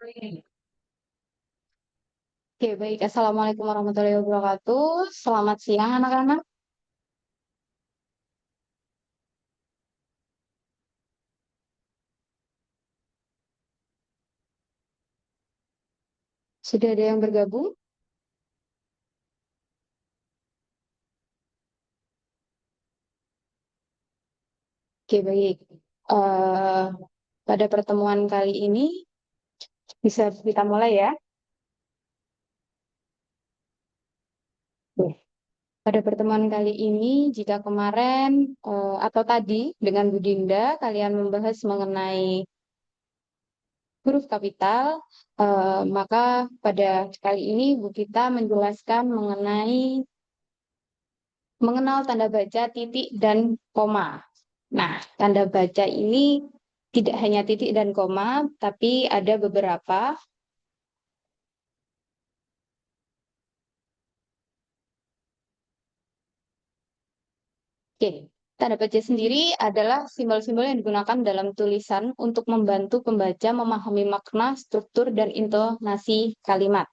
Oke, baik. Assalamualaikum warahmatullahi wabarakatuh. Selamat siang, anak-anak. Sudah ada yang bergabung? Oke, baik. Eh, Pada pertemuan kali ini, bisa kita mulai ya. Oke. Pada pertemuan kali ini, jika kemarin atau tadi dengan Bu Dinda, kalian membahas mengenai huruf kapital, maka pada kali ini Bu kita menjelaskan mengenal tanda baca titik dan koma. Nah, tanda baca ini tidak hanya titik dan koma, tapi ada beberapa. Oke, tanda baca sendiri adalah simbol-simbol yang digunakan dalam tulisan untuk membantu pembaca memahami makna, struktur, dan intonasi kalimat.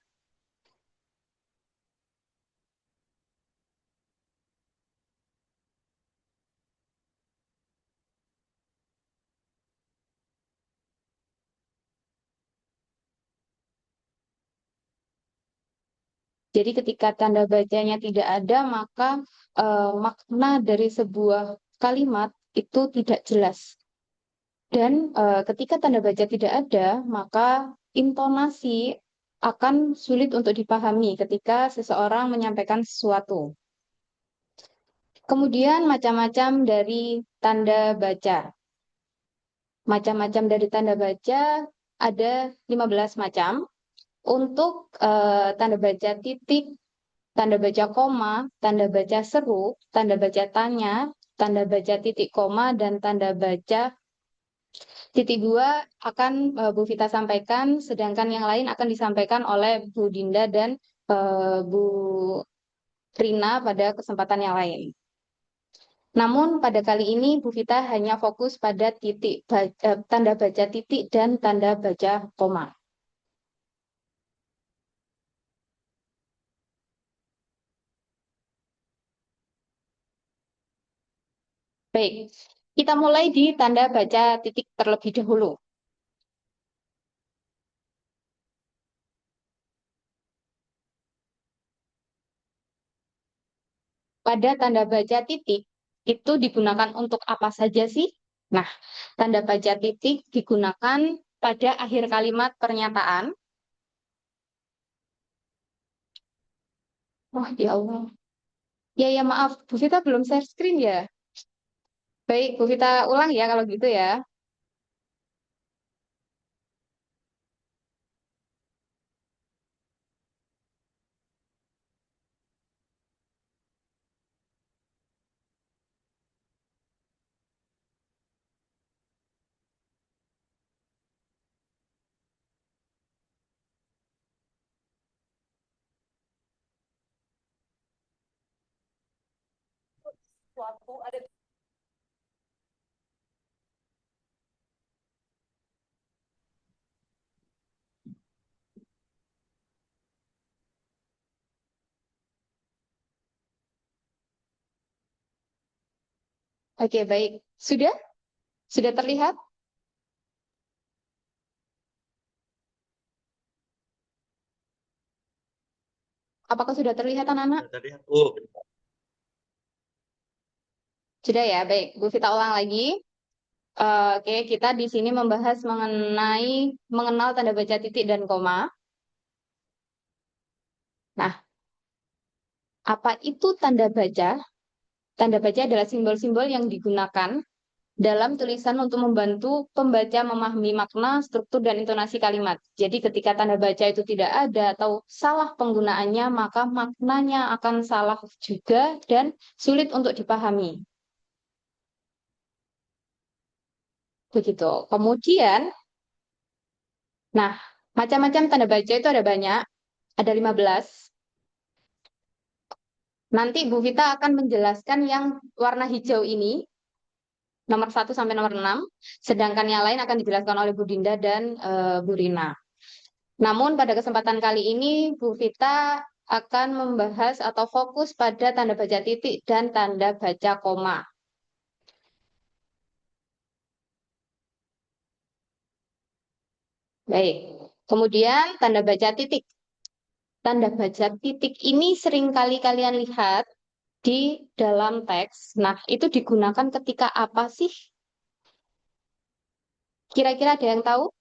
Jadi ketika tanda bacanya tidak ada, maka makna dari sebuah kalimat itu tidak jelas. Dan ketika tanda baca tidak ada, maka intonasi akan sulit untuk dipahami ketika seseorang menyampaikan sesuatu. Kemudian macam-macam dari tanda baca. Macam-macam dari tanda baca ada 15 macam. Untuk tanda baca titik, tanda baca koma, tanda baca seru, tanda baca tanya, tanda baca titik koma, dan tanda baca titik dua akan Bu Vita sampaikan, sedangkan yang lain akan disampaikan oleh Bu Dinda dan Bu Rina pada kesempatan yang lain. Namun pada kali ini Bu Vita hanya fokus pada tanda baca titik dan tanda baca koma. Baik, kita mulai di tanda baca titik terlebih dahulu. Pada tanda baca titik itu digunakan untuk apa saja sih? Nah, tanda baca titik digunakan pada akhir kalimat pernyataan. Wah, ya Allah. Ya, ya maaf, Bu Vita belum share screen ya. Baik, Bu Vita ulang ya kalau gitu ya. Oke, baik. Sudah? Sudah terlihat? Apakah sudah terlihat anak-anak? Terlihat, Bu. Sudah ya, baik. Bu Vita ulang lagi. Oke, kita di sini membahas mengenal tanda baca titik dan koma. Nah, apa itu tanda baca? Tanda baca adalah simbol-simbol yang digunakan dalam tulisan untuk membantu pembaca memahami makna, struktur, dan intonasi kalimat. Jadi ketika tanda baca itu tidak ada atau salah penggunaannya, maka maknanya akan salah juga dan sulit untuk dipahami. Begitu. Kemudian, nah, macam-macam tanda baca itu ada banyak, ada 15. Nanti Bu Vita akan menjelaskan yang warna hijau ini, nomor 1 sampai nomor 6, sedangkan yang lain akan dijelaskan oleh Bu Dinda dan Bu Rina. Namun pada kesempatan kali ini Bu Vita akan membahas atau fokus pada tanda baca titik dan tanda baca koma. Baik. Kemudian tanda baca titik. Tanda baca titik ini sering kali kalian lihat di dalam teks. Nah, itu digunakan ketika apa sih? Kira-kira ada yang tahu?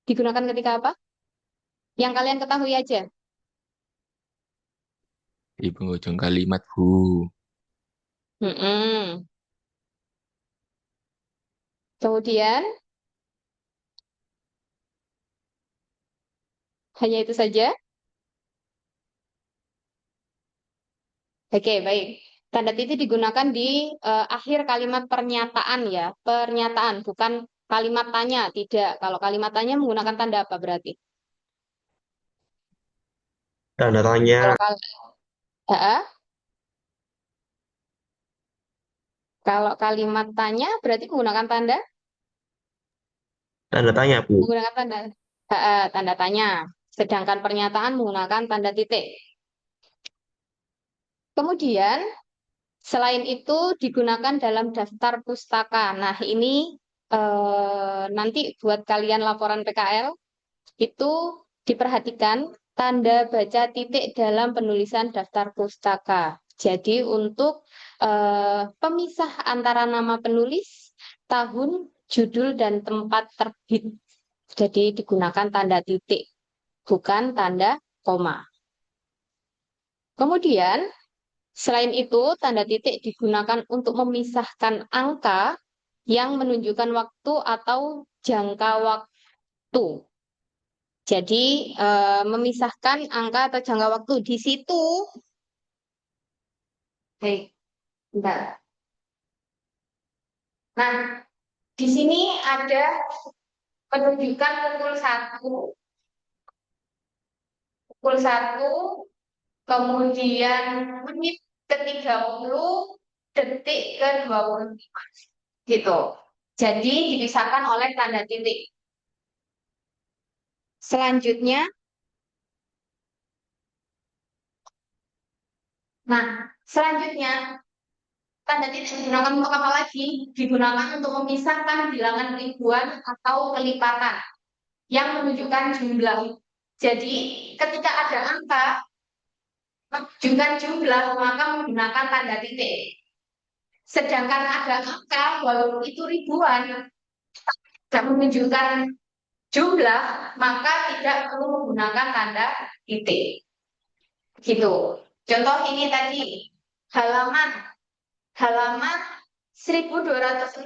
Digunakan ketika apa? Yang kalian ketahui aja. Di penghujung kalimat, Bu. Mm-mm. Kemudian, hanya itu saja. Oke, baik. Tanda titik digunakan di akhir kalimat pernyataan ya. Pernyataan, bukan kalimat tanya. Tidak. Kalau kalimat tanya menggunakan tanda apa berarti? Tanda tanya, Kalau kalau kalimat tanya berarti menggunakan tanda? tanda tanya, Bu. Menggunakan tanda. Tanda tanya. Sedangkan pernyataan menggunakan tanda titik. Kemudian, selain itu digunakan dalam daftar pustaka. Nah, ini nanti buat kalian laporan PKL itu diperhatikan tanda baca titik dalam penulisan daftar pustaka. Jadi untuk pemisah antara nama penulis, tahun, judul, dan tempat terbit. Jadi digunakan tanda titik, bukan tanda koma. Kemudian, selain itu, tanda titik digunakan untuk memisahkan angka yang menunjukkan waktu atau jangka waktu. Jadi, memisahkan angka atau jangka waktu di situ. Hei, bentar. Nah, di sini ada penunjukan pukul 1, kemudian menit ke 30, detik ke 25, gitu. Jadi dipisahkan oleh tanda titik. Selanjutnya, selanjutnya tanda titik digunakan untuk apa lagi? Digunakan untuk memisahkan bilangan ribuan atau kelipatan yang menunjukkan jumlah. Jadi ketika ada angka menunjukkan jumlah maka menggunakan tanda titik. Sedangkan ada angka walaupun itu ribuan tidak menunjukkan jumlah maka tidak perlu menggunakan tanda titik. Gitu. Contoh ini tadi halaman halaman 1267.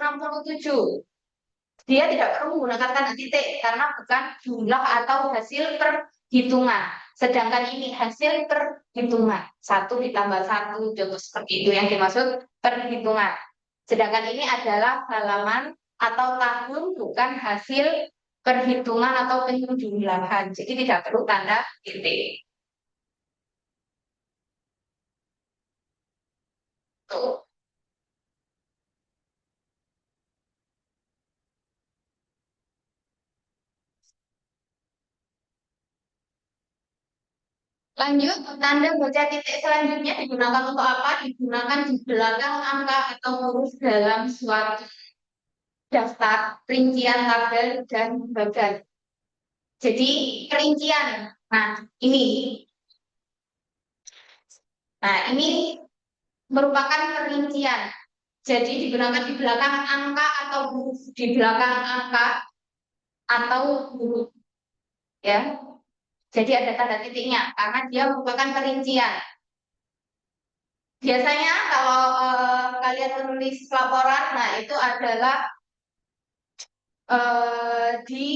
Dia tidak perlu menggunakan tanda titik karena bukan jumlah atau hasil perhitungan. Sedangkan ini hasil perhitungan. 1 ditambah 1, contoh seperti itu yang dimaksud perhitungan. Sedangkan ini adalah halaman atau tahun, bukan hasil perhitungan atau penjumlahan. Jadi tidak perlu tanda titik. Tuh. Lanjut, tanda baca titik selanjutnya digunakan untuk apa? Digunakan di belakang angka atau huruf dalam suatu daftar, rincian, tabel, dan bagan. Jadi perincian. Nah, ini. Ini merupakan perincian. Jadi digunakan di belakang angka atau huruf, di belakang angka atau huruf, ya. Jadi ada tanda titiknya karena dia merupakan perincian. Biasanya kalau kalian menulis laporan, nah itu adalah di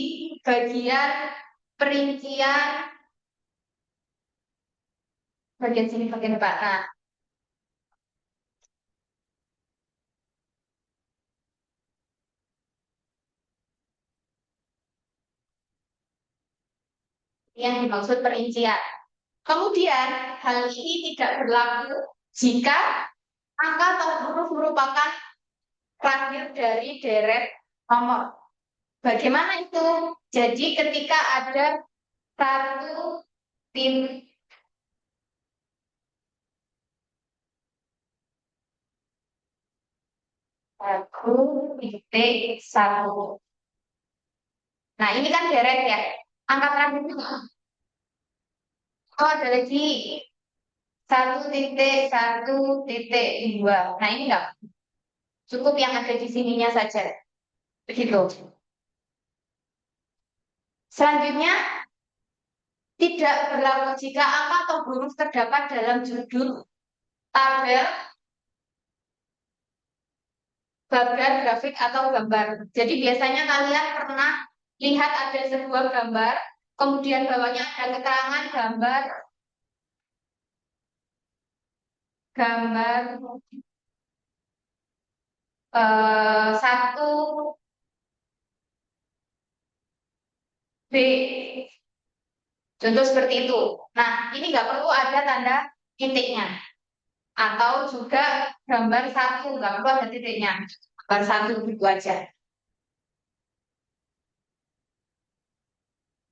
bagian perincian bagian sini bagian depan. Nah, yang dimaksud perincian. Kemudian hal ini tidak berlaku jika angka atau huruf merupakan terakhir dari deret nomor. Bagaimana itu? Jadi ketika ada satu titik satu titik satu. Nah ini kan deret ya. Angka terakhir itu. Oh ada lagi satu titik dua. Nah ini enggak cukup yang ada di sininya saja. Begitu. Selanjutnya tidak berlaku jika angka atau huruf terdapat dalam judul, tabel, bagan, grafik, atau gambar. Jadi biasanya kalian pernah lihat ada sebuah gambar, kemudian bawahnya ada keterangan gambar, gambar satu B. Contoh seperti itu. Nah, ini nggak perlu ada tanda titiknya. Atau juga gambar satu, nggak perlu ada titiknya. Gambar satu itu aja.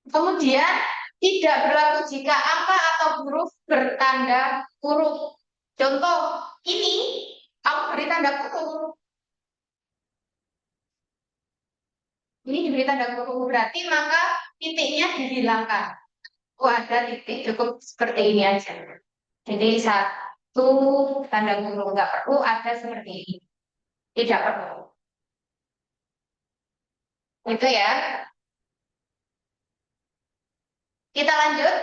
Kemudian tidak berlaku jika angka atau huruf bertanda kurung. Contoh ini aku beri tanda kurung. Ini diberi tanda kurung berarti maka titiknya dihilangkan. Oh ada titik cukup seperti ini aja. Jadi satu tanda kurung nggak perlu ada seperti ini. Tidak perlu. Itu ya. Kita lanjut.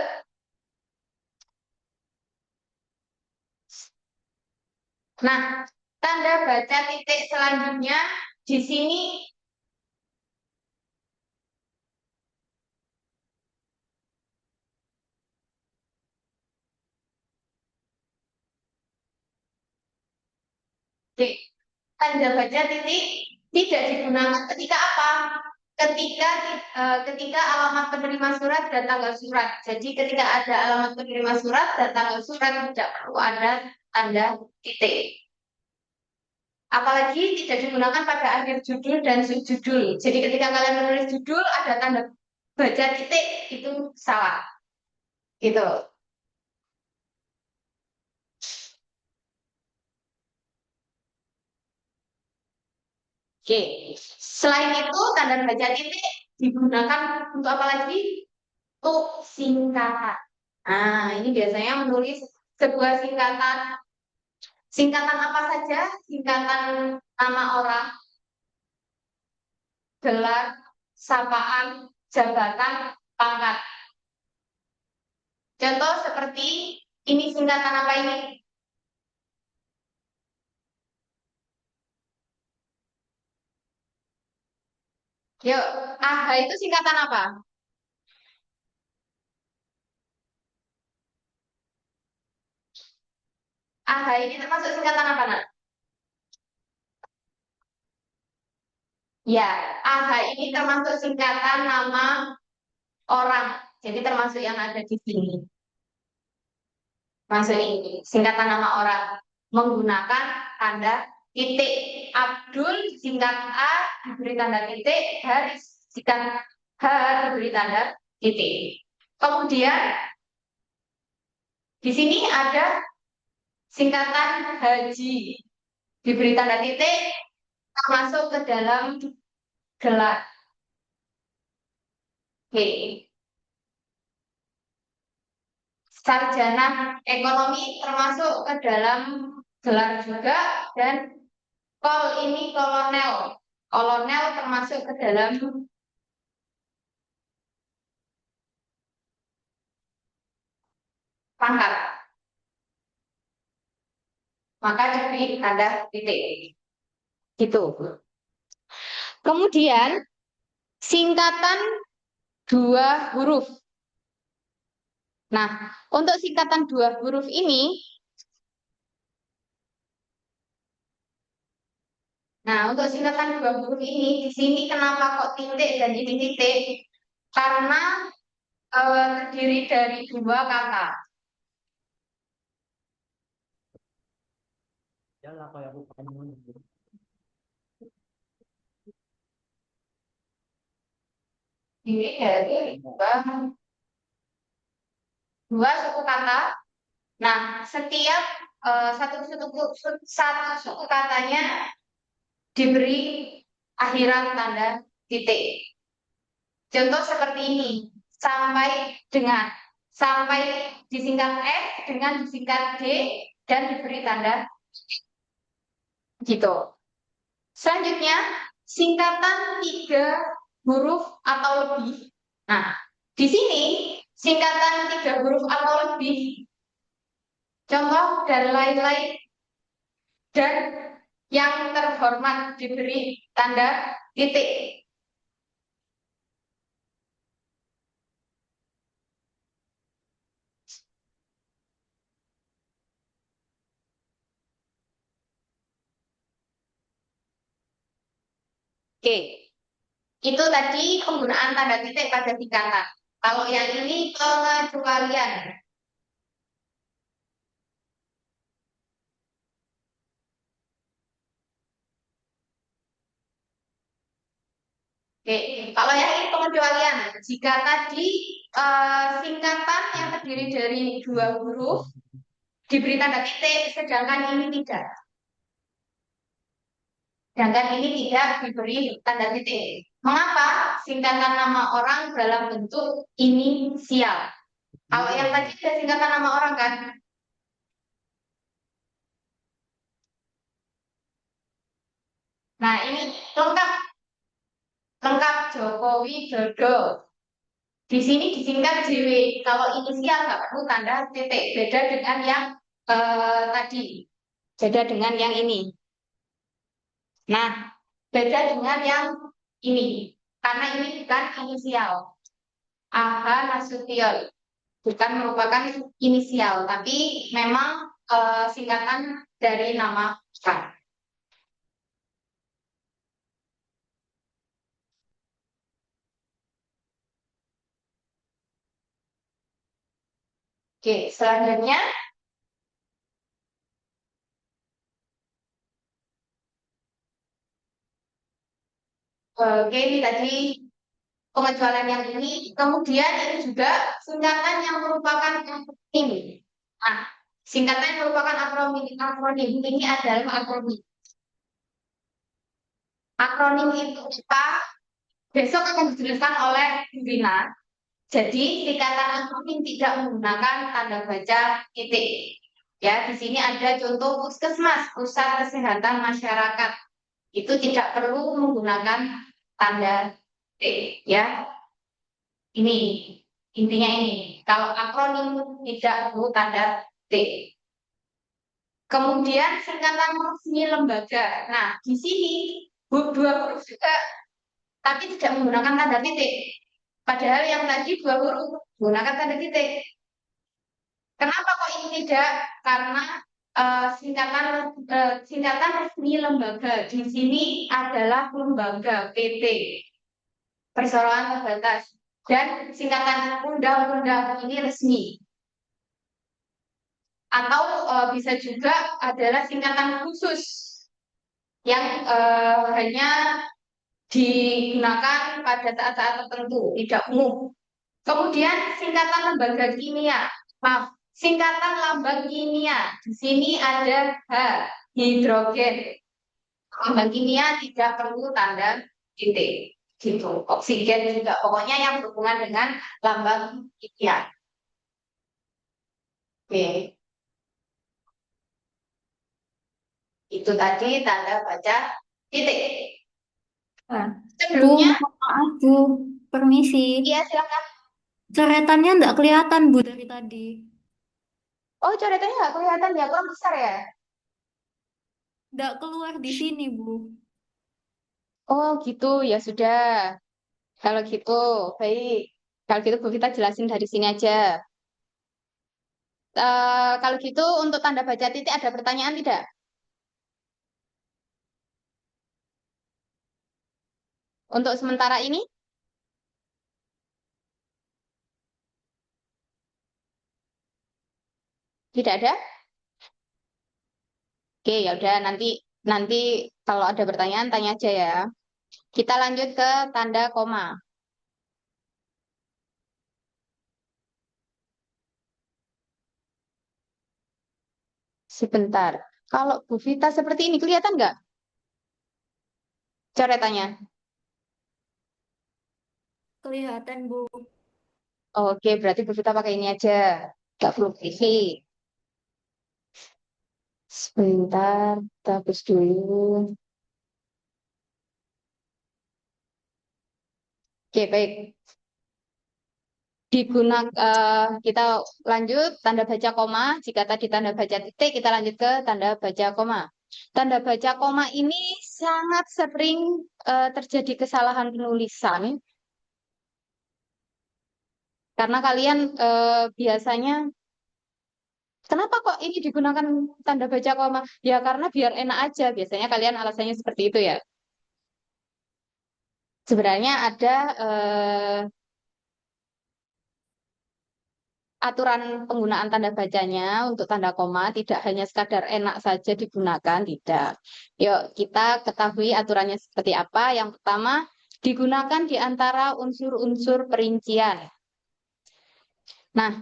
Nah, tanda baca titik selanjutnya di sini tanda baca titik tidak digunakan ketika apa? Ketika alamat penerima surat dan tanggal surat. Jadi ketika ada alamat penerima surat dan tanggal surat tidak perlu ada tanda titik. Apalagi tidak digunakan pada akhir judul dan subjudul. Jadi ketika kalian menulis judul ada tanda baca titik itu salah. Gitu. Oke. Selain itu tanda baca titik digunakan untuk apa lagi? Untuk singkatan. Nah, ini biasanya menulis sebuah singkatan. Singkatan apa saja? Singkatan nama orang, gelar, sapaan, jabatan, pangkat. Contoh seperti ini singkatan apa ini? Yuk, AH itu singkatan apa? AH ini termasuk singkatan apa, Nak? Ya, AH ini termasuk singkatan nama orang. Jadi termasuk yang ada di sini. Masuk ini, singkatan nama orang. Menggunakan tanda titik. Abdul singkat A diberi tanda titik, Haris singkat H diberi tanda titik. Kemudian di sini ada singkatan Haji diberi tanda titik masuk ke dalam gelar. Oke. Sarjana ekonomi termasuk ke dalam gelar juga dan kol ini kolonel. Kolonel termasuk ke dalam pangkat. Maka diberi tanda titik. Gitu. Kemudian singkatan dua huruf. Nah, untuk singkatan dua huruf ini, untuk singkatan dua huruf ini, di sini kenapa kok titik dan ini titik? Karena terdiri dari dua kata. terdiri dari dua suku kata. Nah, setiap satu suku katanya diberi akhiran tanda titik. Contoh seperti ini, sampai disingkat F dengan disingkat D dan diberi tanda gitu. Selanjutnya, singkatan tiga huruf atau lebih. Nah, di sini singkatan tiga huruf atau lebih, contoh dan lain-lain, dan yang terhormat diberi tanda titik. Oke, itu tadi penggunaan tanda titik pada singkatan. Kalau yang ini pengecualian. Oke, kalau yang ini pengecualian, jika tadi singkatan yang terdiri dari dua huruf diberi tanda titik, sedangkan ini tidak. Sedangkan ini tidak diberi tanda titik. Mengapa? Singkatan nama orang dalam bentuk inisial. Kalau yang tadi ada singkatan nama orang kan? Nah, ini lengkap lengkap Jokowi Dodo. Di sini disingkat JW. Kalau inisial nggak perlu tanda titik. Beda dengan yang tadi. Beda dengan yang ini. Nah, beda dengan yang ini. Karena ini bukan inisial. AH Nasution. Bukan merupakan inisial. Tapi memang singkatan dari nama bukan. Oke, selanjutnya oke, ini tadi pengecualian yang ini, kemudian ini juga singkatan yang merupakan akronim. Nah, singkatan yang merupakan akronim ini adalah akronim. Akronim itu apa? Besok akan dijelaskan oleh Rina. Jadi singkatan akronim tidak menggunakan tanda baca titik. Ya, di sini ada contoh puskesmas, pusat kesehatan masyarakat. Itu tidak perlu menggunakan tanda titik. Ya, ini intinya ini. Kalau akronim tidak perlu tanda T. Kemudian singkatan resmi lembaga. Nah, di sini dua huruf juga, tapi tidak menggunakan tanda titik. Padahal yang tadi dua huruf menggunakan tanda titik. Kenapa kok ini tidak? Karena singkatan resmi lembaga di sini adalah lembaga PT, Perseroan Terbatas. Dan singkatan undang-undang ini resmi. Atau bisa juga adalah singkatan khusus yang hanya digunakan pada saat-saat tertentu, tidak umum. Kemudian singkatan lembaga kimia, maaf, singkatan lambang kimia. Di sini ada H, hidrogen. Lambang kimia tidak perlu tanda titik, gitu. Oksigen juga, pokoknya yang berhubungan dengan lambang kimia. Oke. Itu tadi tanda baca titik. Bu, Sebelumnya, mohon maaf, Bu. Permisi. iya silakan. Coretannya nggak kelihatan, Bu, dari tadi. Oh, coretannya nggak kelihatan ya, kurang besar ya? Nggak keluar di sini, Bu. Oh, gitu. Ya sudah. Kalau gitu, baik. Kalau gitu, Bu, kita jelasin dari sini aja. Kalau gitu, untuk tanda baca titik ada pertanyaan tidak? Untuk sementara ini, tidak ada? Oke, ya udah nanti nanti kalau ada pertanyaan tanya aja ya. Kita lanjut ke tanda koma. Sebentar. Kalau Bu Vita seperti ini, kelihatan nggak coretannya? Kelihatan, Bu. Oke, berarti Bu Vita pakai ini aja. Nggak perlu PC. Sebentar, kita hapus dulu. Oke, baik. Kita lanjut tanda baca koma. Jika tadi tanda baca titik, kita lanjut ke tanda baca koma. Tanda baca koma ini sangat sering terjadi kesalahan penulisan karena kalian biasanya kenapa kok ini digunakan tanda baca koma? Ya karena biar enak aja. Biasanya kalian alasannya seperti itu ya. Sebenarnya ada aturan penggunaan tanda bacanya untuk tanda koma tidak hanya sekadar enak saja digunakan, tidak. Yuk, kita ketahui aturannya seperti apa. Yang pertama, digunakan di antara unsur-unsur perincian. Nah,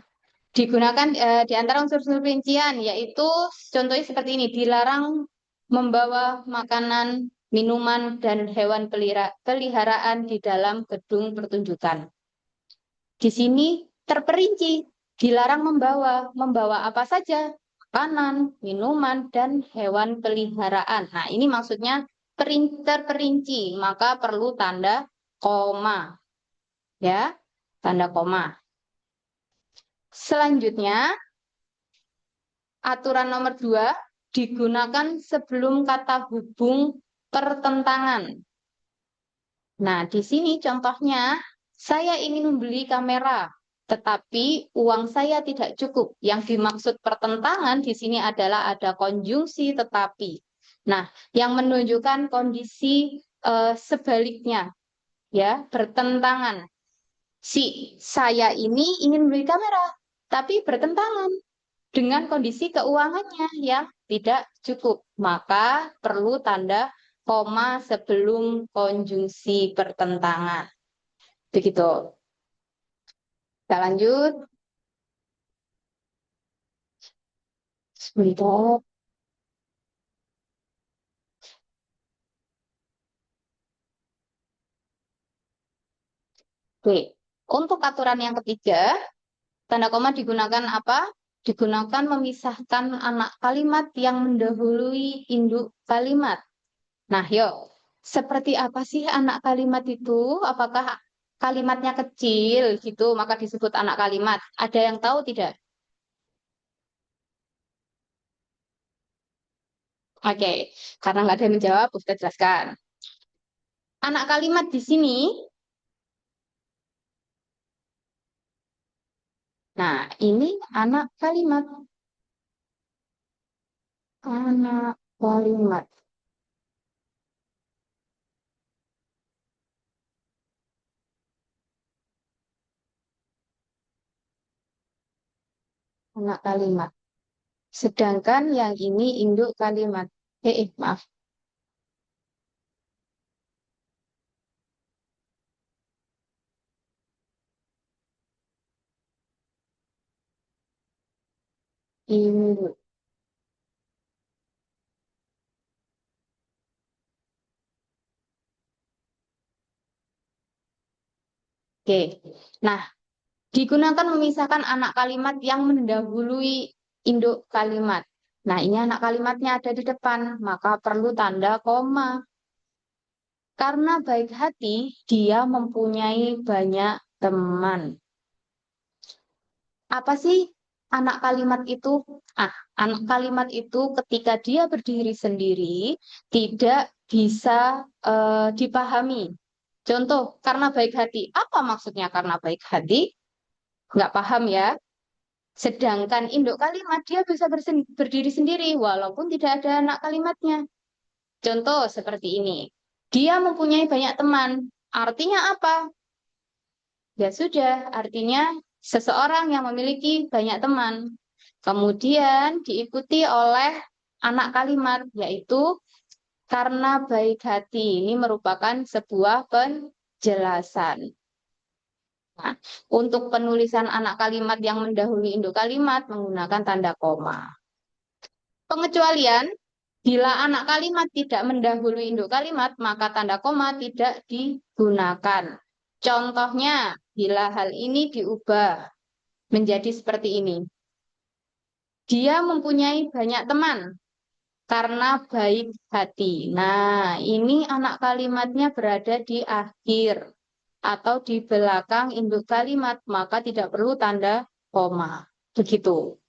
digunakan di antara unsur-unsur perincian, yaitu contohnya seperti ini, dilarang membawa makanan, minuman, dan hewan peliharaan di dalam gedung pertunjukan. Di sini terperinci, dilarang membawa apa saja, makanan, minuman, dan hewan peliharaan. Nah, ini maksudnya terperinci, maka perlu tanda koma, ya, tanda koma. Selanjutnya, aturan nomor 2 digunakan sebelum kata hubung pertentangan. Nah, di sini contohnya, saya ingin membeli kamera, tetapi uang saya tidak cukup. Yang dimaksud pertentangan di sini adalah ada konjungsi tetapi. Nah, yang menunjukkan kondisi sebaliknya, ya, bertentangan. Si saya ini ingin membeli kamera, tapi bertentangan dengan kondisi keuangannya yang tidak cukup. Maka perlu tanda koma sebelum konjungsi pertentangan. Begitu. Kita lanjut. Sebentar. Oke. Untuk aturan yang ketiga, tanda koma digunakan apa? Digunakan memisahkan anak kalimat yang mendahului induk kalimat. Nah, yuk. Seperti apa sih anak kalimat itu? Apakah kalimatnya kecil gitu, maka disebut anak kalimat? Ada yang tahu tidak? Oke, karena nggak ada yang menjawab, kita jelaskan. Anak kalimat di sini, nah ini anak kalimat. Anak kalimat. Anak kalimat. Sedangkan yang ini induk kalimat. Maaf. Induk. Oke. Nah, digunakan memisahkan anak kalimat yang mendahului induk kalimat. Nah, ini anak kalimatnya ada di depan, maka perlu tanda koma. Karena baik hati, dia mempunyai banyak teman. Apa sih anak kalimat itu? Anak kalimat itu ketika dia berdiri sendiri tidak bisa dipahami. Contoh, karena baik hati. Apa maksudnya karena baik hati? Nggak paham ya. Sedangkan induk kalimat dia bisa berdiri sendiri walaupun tidak ada anak kalimatnya. Contoh seperti ini. Dia mempunyai banyak teman. Artinya apa? Ya sudah, artinya seseorang yang memiliki banyak teman. Kemudian diikuti oleh anak kalimat, yaitu karena baik hati. Ini merupakan sebuah penjelasan. Nah, untuk penulisan anak kalimat yang mendahului induk kalimat menggunakan tanda koma. Pengecualian, bila anak kalimat tidak mendahului induk kalimat, maka tanda koma tidak digunakan. Contohnya, bila hal ini diubah menjadi seperti ini. Dia mempunyai banyak teman karena baik hati. Nah, ini anak kalimatnya berada di akhir atau di belakang induk kalimat, maka tidak perlu tanda koma. Begitu.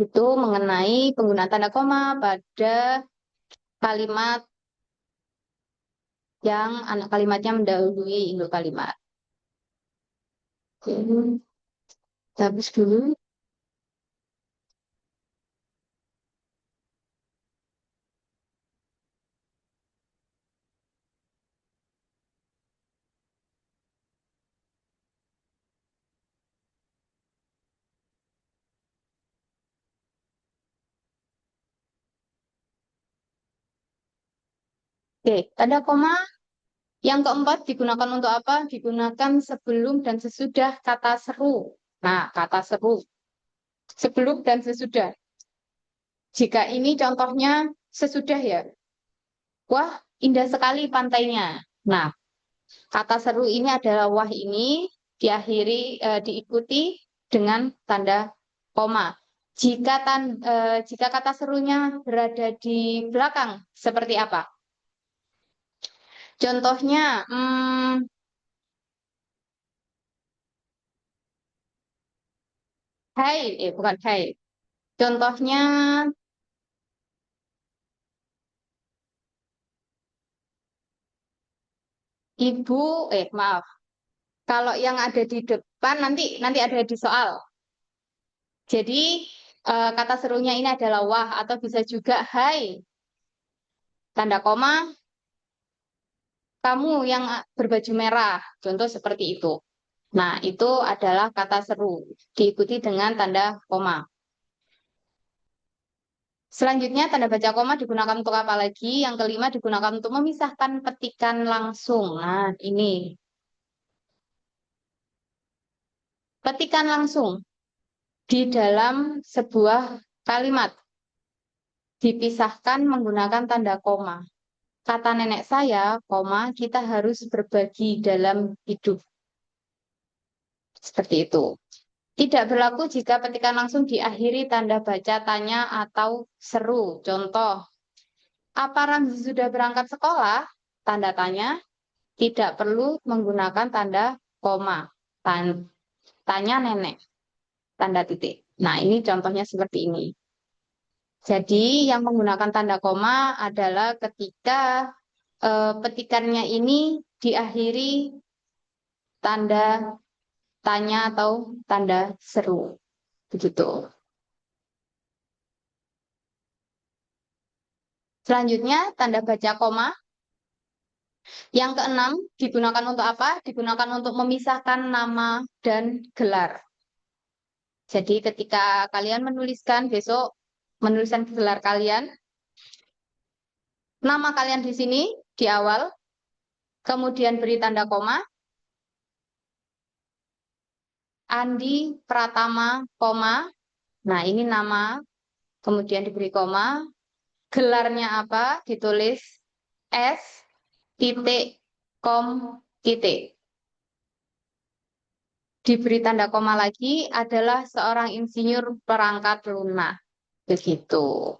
Itu mengenai penggunaan tanda koma pada kalimat yang anak kalimatnya mendahului induk kalimat. Oke, habis dulu. Oke, tanda koma yang keempat digunakan untuk apa? Digunakan sebelum dan sesudah kata seru. Nah, kata seru. Sebelum dan sesudah. Jika ini contohnya sesudah ya. Wah, indah sekali pantainya. Nah, kata seru ini adalah wah ini diikuti dengan tanda koma. Jika kata serunya berada di belakang, seperti apa? Contohnya, hai, bukan hai. Contohnya, ibu, maaf. Kalau yang ada di depan nanti ada di soal. Jadi kata serunya ini adalah wah atau bisa juga hai. Tanda koma, kamu yang berbaju merah. Contoh seperti itu. Nah, itu adalah kata seru. Diikuti dengan tanda koma. Selanjutnya, tanda baca koma digunakan untuk apa lagi? Yang kelima digunakan untuk memisahkan petikan langsung. Nah, ini. Petikan langsung di dalam sebuah kalimat dipisahkan menggunakan tanda koma. Kata nenek saya, koma, kita harus berbagi dalam hidup. Seperti itu. Tidak berlaku jika petikan langsung diakhiri tanda baca tanya atau seru. Contoh, apa Ramzi sudah berangkat sekolah? Tanda tanya, tidak perlu menggunakan tanda koma. Tanya nenek, tanda titik. Nah, ini contohnya seperti ini. Jadi, yang menggunakan tanda koma adalah ketika petikannya ini diakhiri tanda tanya atau tanda seru. Begitu. Selanjutnya, tanda baca koma. Yang keenam, digunakan untuk apa? Digunakan untuk memisahkan nama dan gelar. Jadi, ketika kalian menuliskan besok, menuliskan gelar kalian, nama kalian di sini, di awal, kemudian beri tanda koma, Andi Pratama, koma. Nah, ini nama, kemudian diberi koma. Gelarnya apa? Ditulis S titik kom titik. Diberi tanda koma lagi adalah seorang insinyur perangkat lunak. Begitu.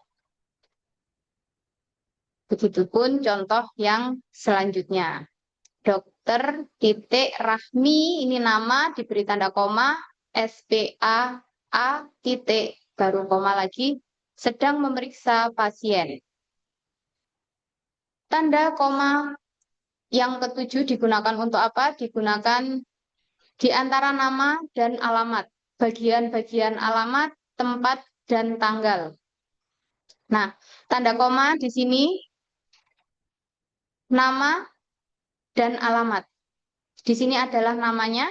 Begitupun contoh yang selanjutnya. Dokter titik Rahmi, ini nama, diberi tanda koma, SPA titik, baru koma lagi, sedang memeriksa pasien. Tanda koma yang ketujuh digunakan untuk apa? Digunakan di antara nama dan alamat. Bagian-bagian alamat, tempat, dan tanggal. Nah, tanda koma di sini, nama dan alamat. Di sini adalah namanya,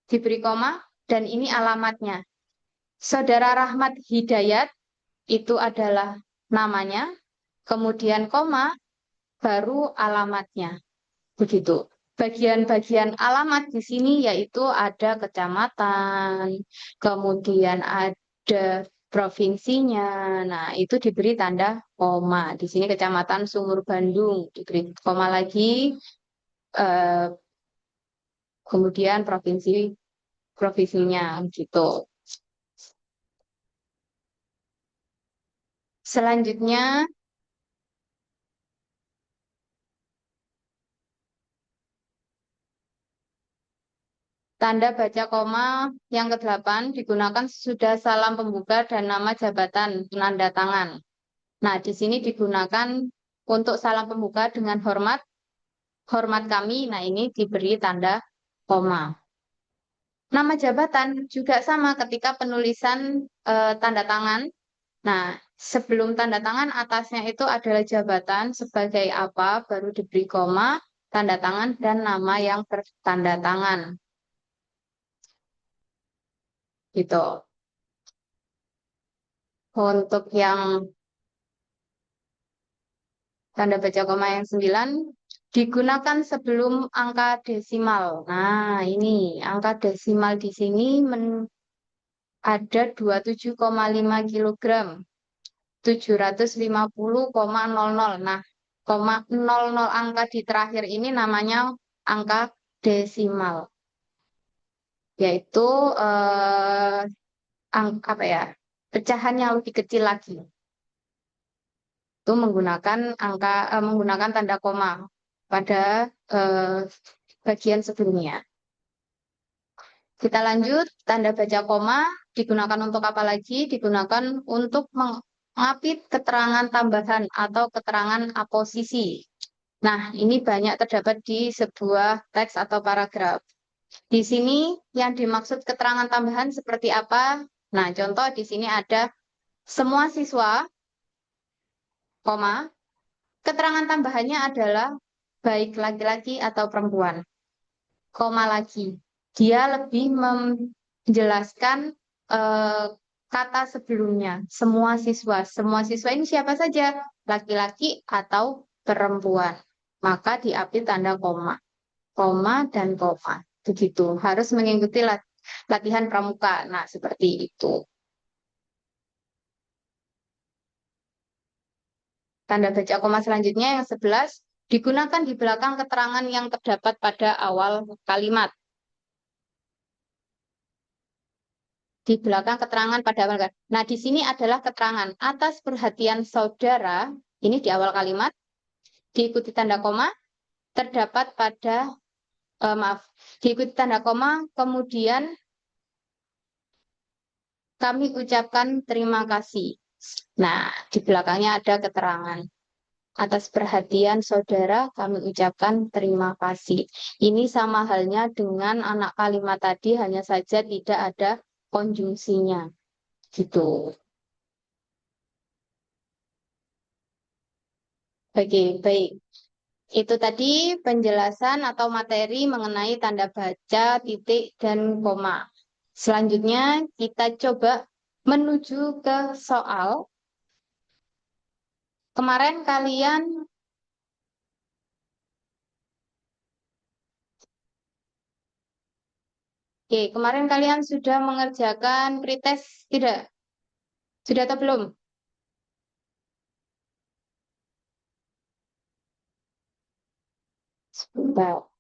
diberi koma, dan ini alamatnya. Saudara Rahmat Hidayat, itu adalah namanya, kemudian koma, baru alamatnya. Begitu. bagian-bagian alamat di sini yaitu ada kecamatan, kemudian ada provinsinya. Nah, itu diberi tanda koma. Di sini Kecamatan Sumur Bandung diberi koma lagi, eh, kemudian provinsinya gitu. Selanjutnya, tanda baca koma yang ke-8 digunakan sesudah salam pembuka dan nama jabatan penanda tangan. Nah, di sini digunakan untuk salam pembuka dengan hormat, hormat kami. Nah, ini diberi tanda koma. Nama jabatan juga sama ketika penulisan tanda tangan. Nah, sebelum tanda tangan atasnya itu adalah jabatan sebagai apa, baru diberi koma, tanda tangan, dan nama yang bertanda tangan. Gitu. Untuk yang tanda baca koma yang 9 digunakan sebelum angka desimal. Nah, ini angka desimal di sini ada 27,5 kilogram, 750,00. Nah, 00 angka di terakhir ini namanya angka desimal, yaitu apa ya? Pecahan yang lebih kecil lagi. Itu menggunakan tanda koma pada bagian sebelumnya. Kita lanjut, tanda baca koma digunakan untuk apa lagi? Digunakan untuk mengapit keterangan tambahan atau keterangan aposisi. Nah, ini banyak terdapat di sebuah teks atau paragraf. Di sini yang dimaksud keterangan tambahan seperti apa? Nah, contoh di sini ada semua siswa, koma, keterangan tambahannya adalah baik laki-laki atau perempuan, koma lagi. Dia lebih menjelaskan eh, kata sebelumnya, semua siswa. Semua siswa ini siapa saja? Laki-laki atau perempuan. Maka diapit tanda koma dan koma. Begitu. Harus mengikuti latihan pramuka. Nah, seperti itu. Tanda baca koma selanjutnya yang 11 digunakan di belakang keterangan yang terdapat pada awal kalimat. Di belakang keterangan pada awal kalimat. Nah, di sini adalah keterangan atas perhatian saudara, ini di awal kalimat, diikuti tanda koma, terdapat pada, maaf, diikuti tanda koma, kemudian kami ucapkan terima kasih. Nah, di belakangnya ada keterangan. Atas perhatian saudara, kami ucapkan terima kasih. Ini sama halnya dengan anak kalimat tadi, hanya saja tidak ada konjungsinya. Gitu. Oke, baik. Itu tadi penjelasan atau materi mengenai tanda baca, titik, dan koma. Selanjutnya kita coba menuju ke soal. Kemarin kalian, kemarin kalian sudah mengerjakan pretest tidak? Sudah atau belum? Sebentar.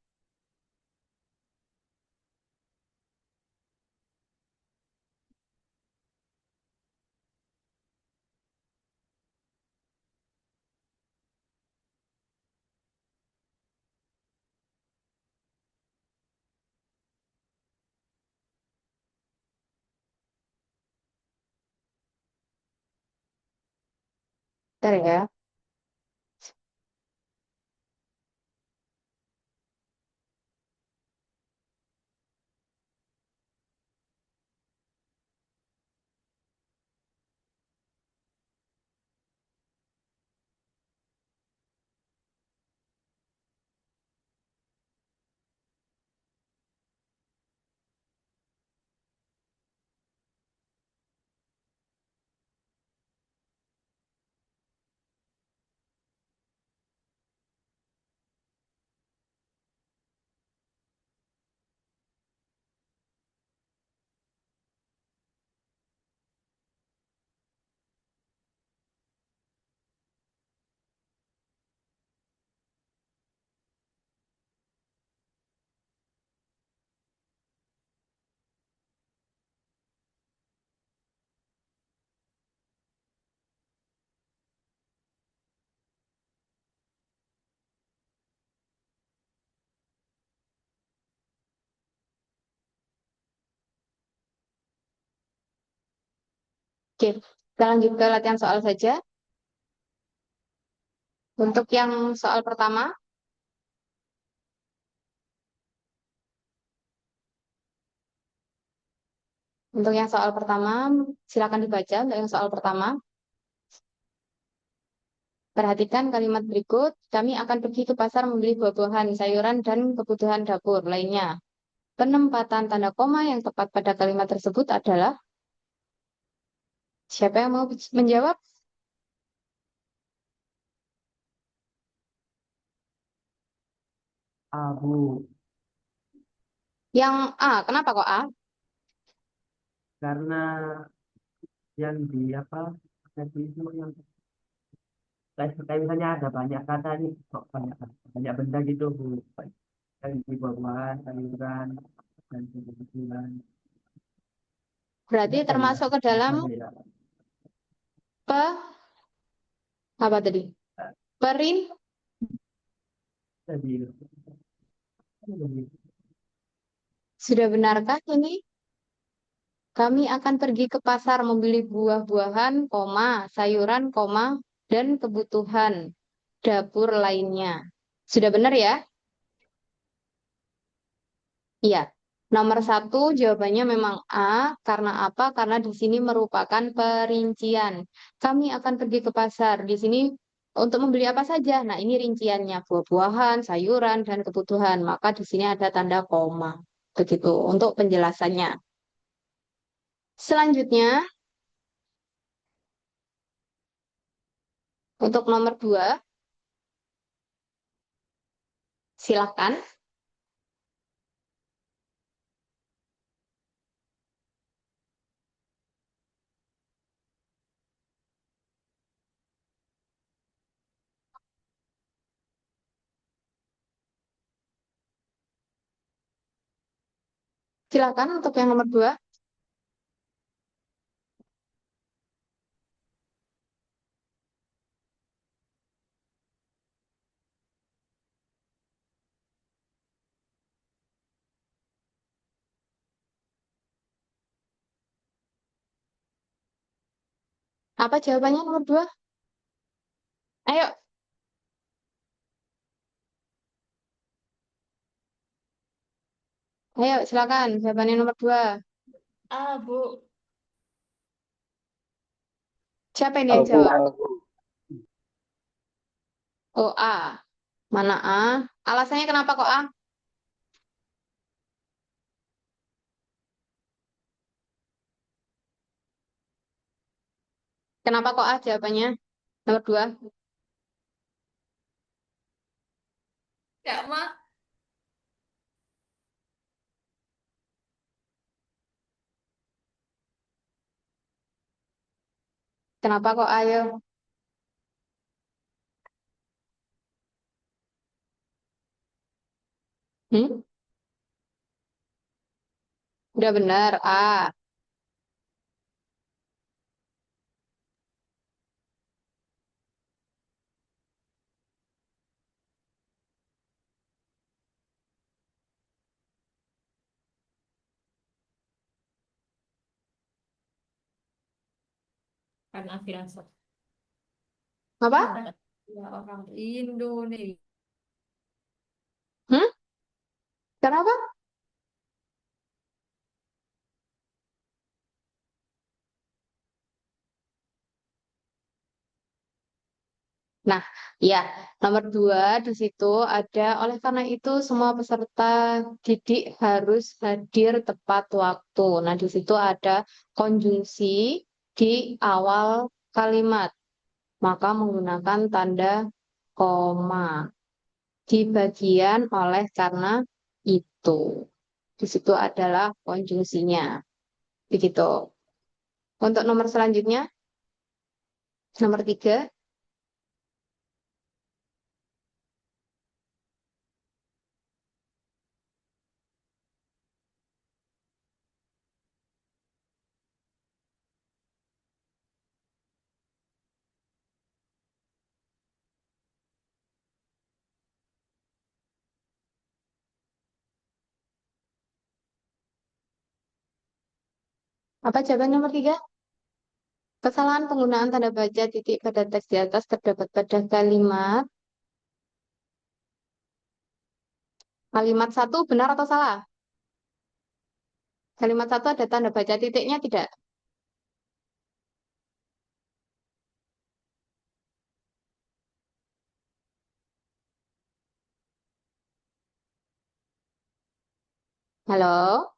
Bentar ya. Oke, kita lanjut ke latihan soal saja. Untuk yang soal pertama, silakan dibaca untuk yang soal pertama. Perhatikan kalimat berikut. Kami akan pergi ke pasar membeli buah-buahan, sayuran, dan kebutuhan dapur lainnya. Penempatan tanda koma yang tepat pada kalimat tersebut adalah, siapa yang mau menjawab? Abu, Yang A, kenapa kok A? karena yang di apa tadi itu yang kayak misalnya ada banyak kata nih kok banyak benda gitu Bu, yang di buah-buahan sayuran dan kebutuhan Berarti tidak dari termasuk ke dalam misalnya ya pe, apa tadi? Perin, tadi sudah benarkah ini? Kami akan pergi ke pasar membeli buah-buahan, koma, sayuran, koma, dan kebutuhan dapur lainnya. Sudah benar ya? Iya. Nomor satu jawabannya memang A. Karena apa? Karena di sini merupakan perincian. Kami akan pergi ke pasar. Di sini untuk membeli apa saja? Nah, ini rinciannya. Buah-buahan, sayuran, dan kebutuhan. Maka di sini ada tanda koma. Begitu untuk penjelasannya. Selanjutnya, untuk nomor dua, silakan. Silakan untuk yang nomor dua. Apa jawabannya nomor dua? Ayo, ayo silakan. Jawabannya nomor dua. Ah, Bu. Siapa ini yang jawab? Oh, A. Mana A? Alasannya kenapa kok A? Kenapa kok A jawabannya? Nomor dua. Ya, Ma. Kenapa kok A, ayo? Hmm? Udah benar, A. Karena firasat. Apa? Ya, orang Indonesia. Hmm? Kenapa? Nah, ya, nomor dua di situ ada. Oleh karena itu, semua peserta didik harus hadir tepat waktu. Nah, di situ ada konjungsi di awal kalimat. Maka menggunakan tanda koma di bagian oleh karena itu. Di situ adalah konjungsinya. Begitu. Untuk nomor selanjutnya, nomor tiga, apa jawaban nomor tiga? Kesalahan penggunaan tanda baca titik pada teks di atas terdapat pada kalimat. Kalimat satu benar atau salah? Kalimat satu ada tanda baca titiknya tidak? Halo?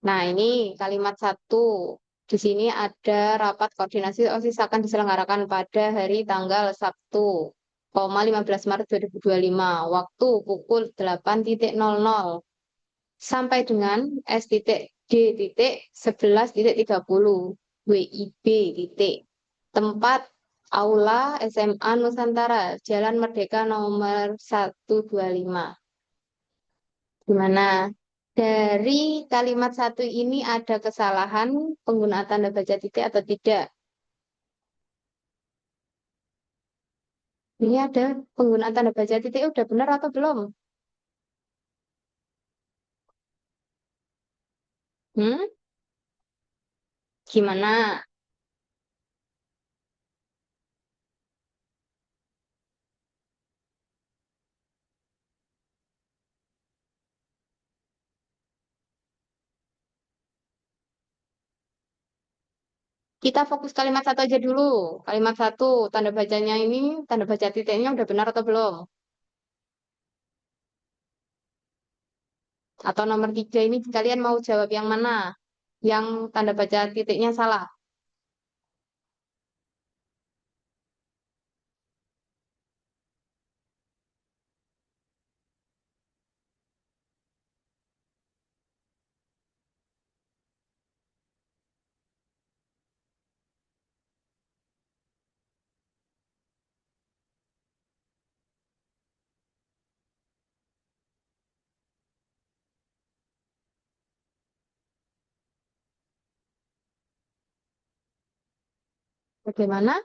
Nah, ini kalimat satu. Di sini ada rapat koordinasi OSIS akan diselenggarakan pada hari tanggal Sabtu, 15 Maret 2025, waktu pukul 8.00 sampai dengan S.D.11.30 WIB titik. Tempat Aula SMA Nusantara, Jalan Merdeka nomor 125. Gimana? Dari kalimat satu ini ada kesalahan penggunaan tanda baca titik atau tidak? Ini ada penggunaan tanda baca titik udah benar atau belum? Hmm? Gimana? Kita fokus kalimat satu aja dulu. Kalimat satu, tanda bacanya ini, tanda baca titiknya udah benar atau belum? Atau nomor tiga ini kalian mau jawab yang mana? Yang tanda baca titiknya salah. Bagaimana?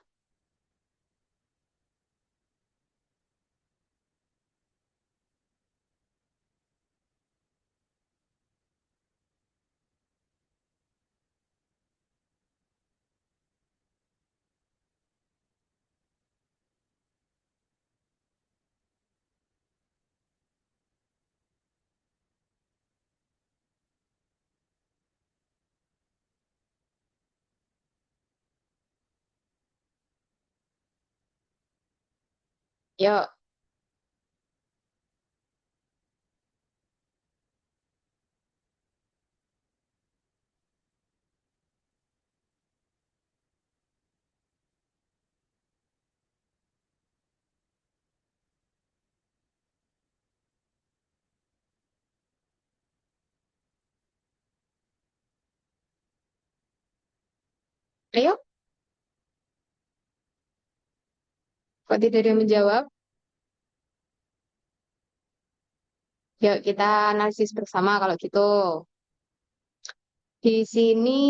Yuk, ayo. Kok tidak ada yang menjawab? Yuk, kita analisis bersama kalau gitu. Di sini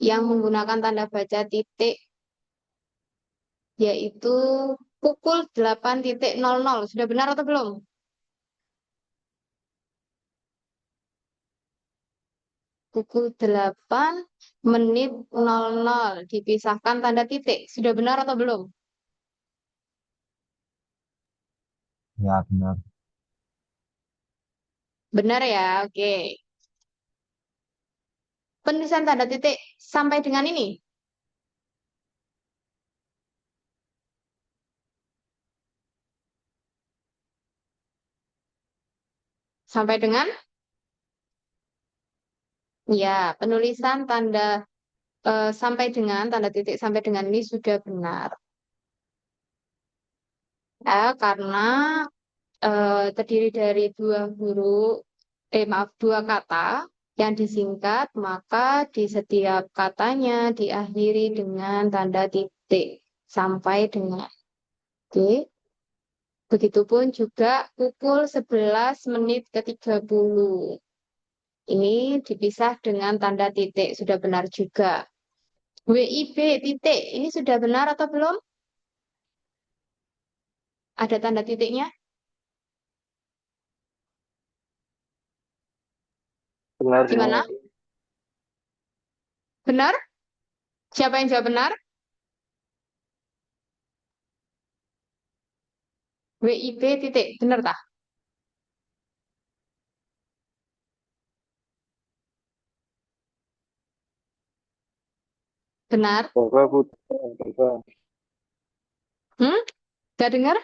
yang menggunakan tanda baca titik yaitu pukul 8.00. Sudah benar atau belum? Pukul 8 menit 00 dipisahkan tanda titik. Sudah benar atau belum? Ya, benar. Benar ya, oke. Penulisan tanda titik sampai dengan ini. Sampai dengan, ya, penulisan tanda sampai dengan, tanda titik sampai dengan ini sudah benar. Ya, karena terdiri dari dua huruf, maaf, dua kata yang disingkat, maka di setiap katanya diakhiri dengan tanda titik sampai dengan. Oke. Begitupun juga pukul 11 menit 30. Ini dipisah dengan tanda titik, sudah benar juga. WIB titik, ini sudah benar atau belum? Ada tanda titiknya? Benar Gimana? semua. Benar? Siapa yang jawab benar? WIB titik. Benar tak? Benar? Coba putar, coba. Hmm? Gak dengar?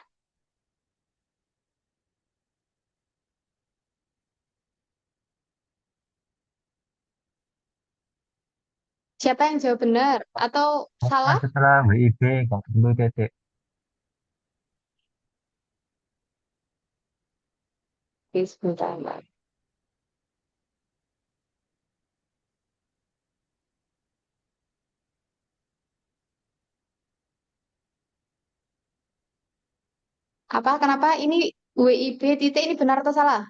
Siapa yang jawab benar? Atau Karena salah? setelah WIB nggak perlu titik. Oke, sebentar, Mbak. Apa? Kenapa ini WIB titik ini benar atau salah?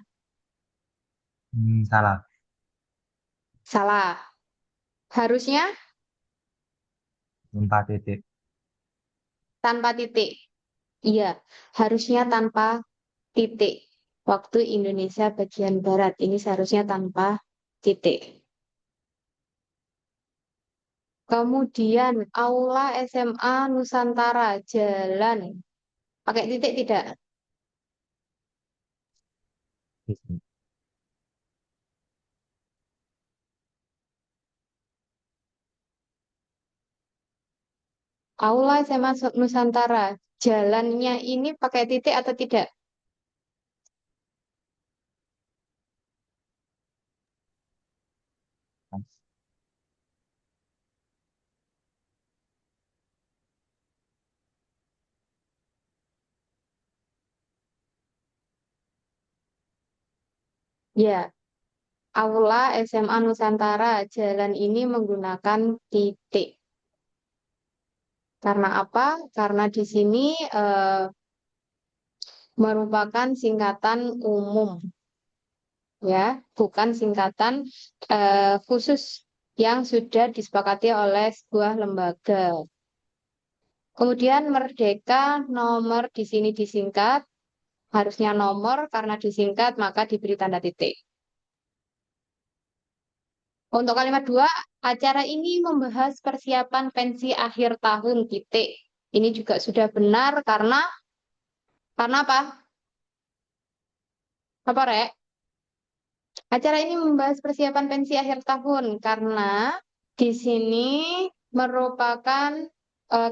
Salah. Salah. Harusnya Tanpa titik. tanpa titik. Iya, harusnya tanpa titik. Waktu Indonesia bagian Barat ini seharusnya tanpa titik. Kemudian Aula SMA Nusantara Jalan. Pakai titik tidak? Aula SMA Nusantara. Jalannya ini pakai titik atau tidak? Ya, Aula SMA Nusantara. Jalan ini menggunakan titik. Karena apa? Karena di sini merupakan singkatan umum, ya, bukan singkatan khusus yang sudah disepakati oleh sebuah lembaga. Kemudian merdeka nomor di sini disingkat, harusnya nomor karena disingkat maka diberi tanda titik. Untuk kalimat dua, acara ini membahas persiapan pensi akhir tahun titik. Ini juga sudah benar karena apa? Apa, Rek? Acara ini membahas persiapan pensi akhir tahun karena di sini merupakan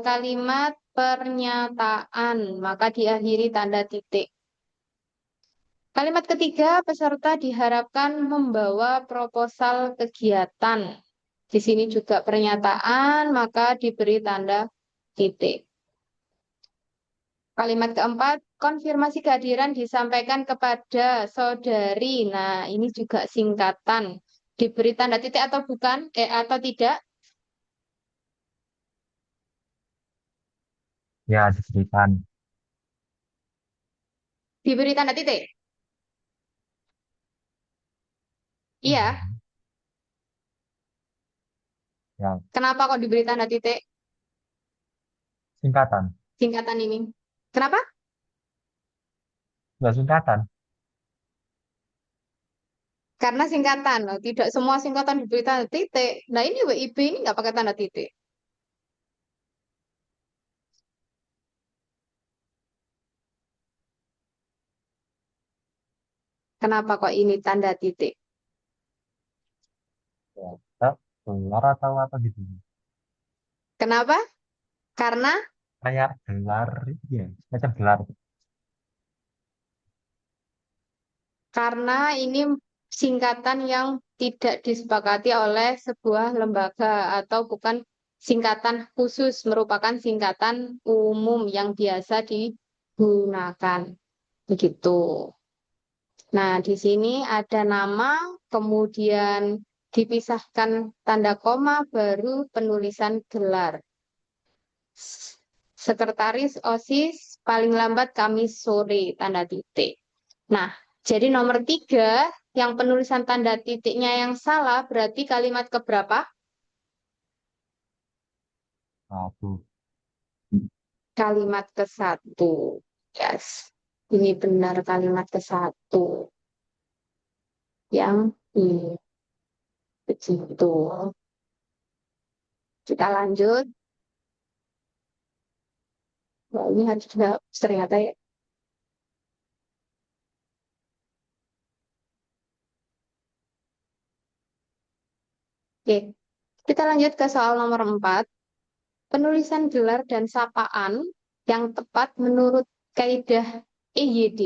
kalimat pernyataan, maka diakhiri tanda titik. Kalimat ketiga, peserta diharapkan membawa proposal kegiatan. Di sini juga pernyataan, maka diberi tanda titik. Kalimat keempat, konfirmasi kehadiran disampaikan kepada saudari. Nah, ini juga singkatan. Diberi tanda titik atau bukan? Atau tidak? Ya, diberikan. Diberi tanda titik. Iya. Ya, Kenapa kok diberi tanda titik singkatan. singkatan ini? Kenapa? Enggak singkatan. Karena singkatan. Loh. Tidak semua singkatan diberi tanda titik. Nah, ini WIB ini nggak pakai tanda titik. Kenapa kok ini tanda titik? Ya, kita gelar atau apa gitu. Kenapa? Karena Kayak gelar, ya, macam gelar. Karena ini singkatan yang tidak disepakati oleh sebuah lembaga atau bukan singkatan khusus, merupakan singkatan umum yang biasa digunakan. Begitu. Nah, di sini ada nama, kemudian dipisahkan tanda koma, baru penulisan gelar. Sekretaris OSIS paling lambat Kamis sore, tanda titik. Nah, jadi nomor tiga, yang penulisan tanda titiknya yang salah, berarti kalimat keberapa? Satu. Kalimat ke satu. Yes, ini benar kalimat ke satu. Yang ini, begitu. Kita lanjut. Wah, ini harus dihapus ternyata ya. Oke, kita lanjut ke soal nomor 4. Penulisan gelar dan sapaan yang tepat menurut kaidah EYD,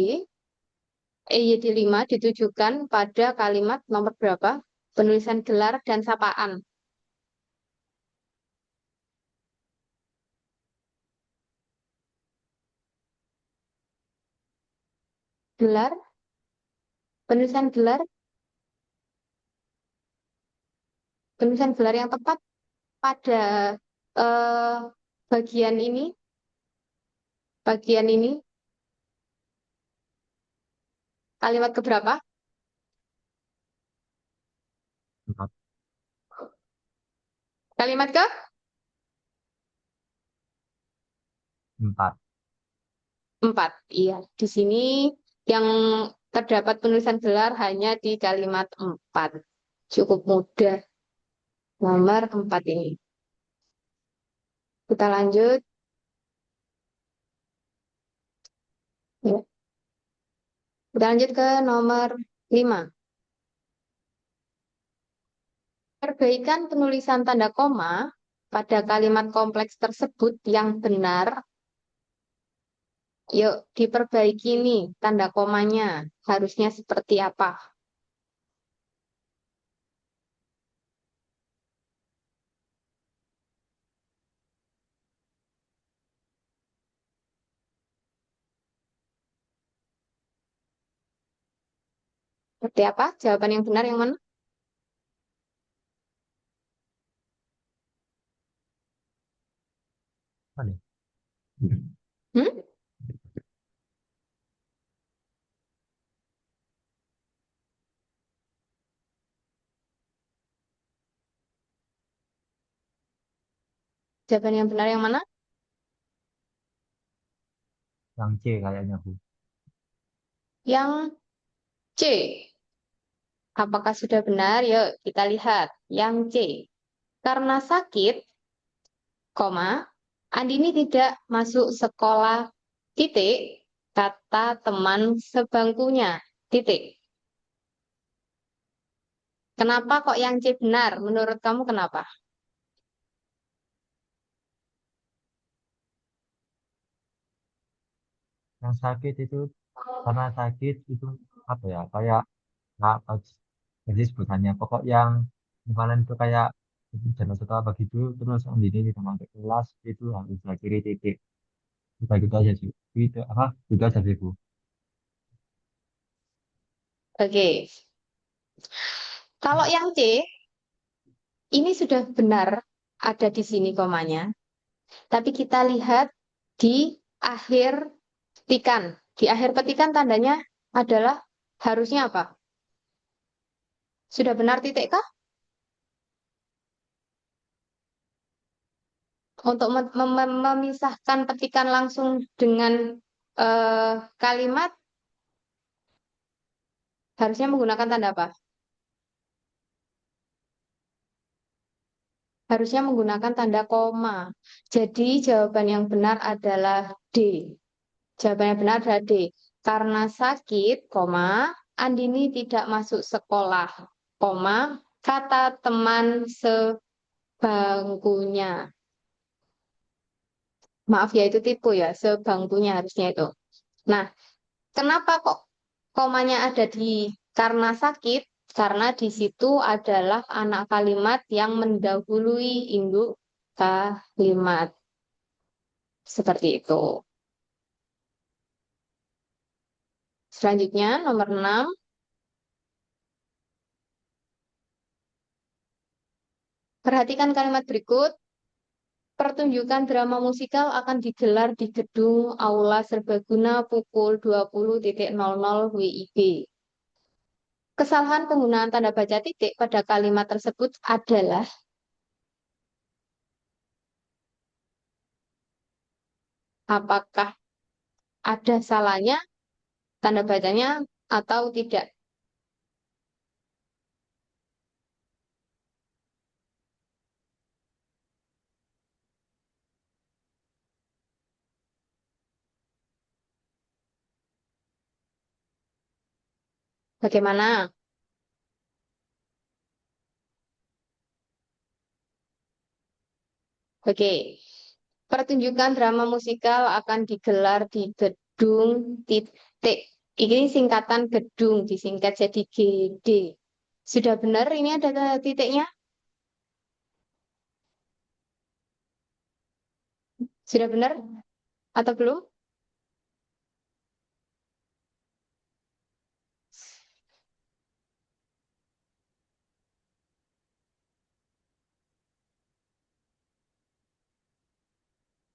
EYD 5 ditujukan pada kalimat nomor berapa? Penulisan gelar dan sapaan. Gelar, penulisan gelar yang tepat pada eh, bagian ini, kalimat keberapa? 4. Kalimat ke 4. 4. Iya, di sini yang terdapat penulisan gelar hanya di kalimat 4. Cukup mudah. Nomor 4 ini. Kita lanjut. Ya. Kita lanjut ke nomor 5. Perbaikan penulisan tanda koma pada kalimat kompleks tersebut yang benar. Yuk, diperbaiki nih tanda komanya. Harusnya seperti apa? Seperti apa? Jawaban yang benar yang mana? Apa nih? Hmm? Jawaban yang benar yang mana? Yang C kayaknya, Bu. Yang C. Apakah sudah benar? Yuk kita lihat. Yang C. Karena sakit, koma, Andini tidak masuk sekolah, titik, kata teman sebangkunya, titik. Kenapa kok yang C benar? Menurut kamu kenapa? Yang sakit itu karena sakit itu apa ya? Kayak nggak jadi sebutannya. Pokok yang kemarin itu kayak jangan atau apa gitu. Terus ini di teman kelas itu harus kiri titik. Kita gitu aja sih. Itu apa? Itu aja sih, Bu. Oke. Kalau yang C, ini sudah benar ada di sini komanya. Tapi kita lihat di akhir petikan. Di akhir petikan tandanya adalah harusnya apa? Sudah benar titik kah? Untuk memisahkan petikan langsung dengan kalimat harusnya menggunakan tanda apa? Harusnya menggunakan tanda koma. Jadi jawaban yang benar adalah D. Jawaban yang benar adalah D. Karena sakit, koma, Andini tidak masuk sekolah, koma, kata teman sebangkunya. Maaf ya, itu tipu ya, sebangkunya harusnya itu. Nah, kenapa kok komanya ada di karena sakit? Karena di situ adalah anak kalimat yang mendahului induk kalimat. Seperti itu. Selanjutnya, nomor 6. Perhatikan kalimat berikut. Pertunjukan drama musikal akan digelar di gedung Aula Serbaguna pukul 20.00 WIB. Kesalahan penggunaan tanda baca titik pada kalimat tersebut adalah apakah ada salahnya tanda bacanya atau tidak? Bagaimana? Oke. Pertunjukan drama musikal akan digelar di gedung titik. Ini singkatan gedung, disingkat jadi GD. Sudah benar ini ada titiknya? Sudah benar atau belum?